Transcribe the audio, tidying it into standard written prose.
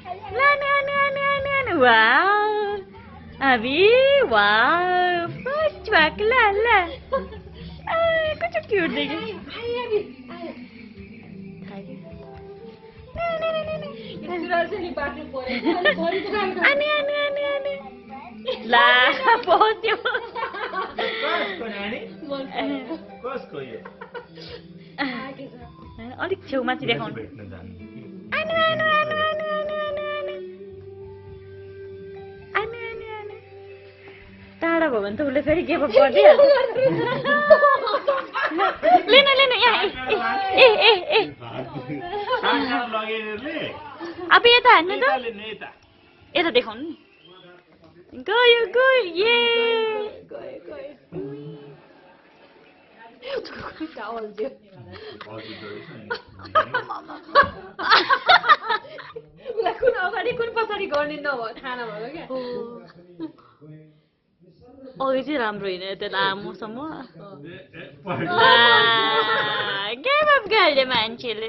लाने वाव अभी वाव first walk ला कस्तो क्यूट देखियो आने ला पहुँच्यो अलिक छेउमाथि देखाउनु टाढा भयो भने त उसले फेरि गिभ अप गरिदिइहाल्छ लिन यहाँ ए अब यता हान्नु त यता देखाउनु नि गयो ये कुन अगाडि कुन पछाडि गर्ने नभयो थाहा नभयो क्या अघि चाहिँ राम्रो होइन त्यो लामोसम्म गिभ अप गर्यो मान्छेले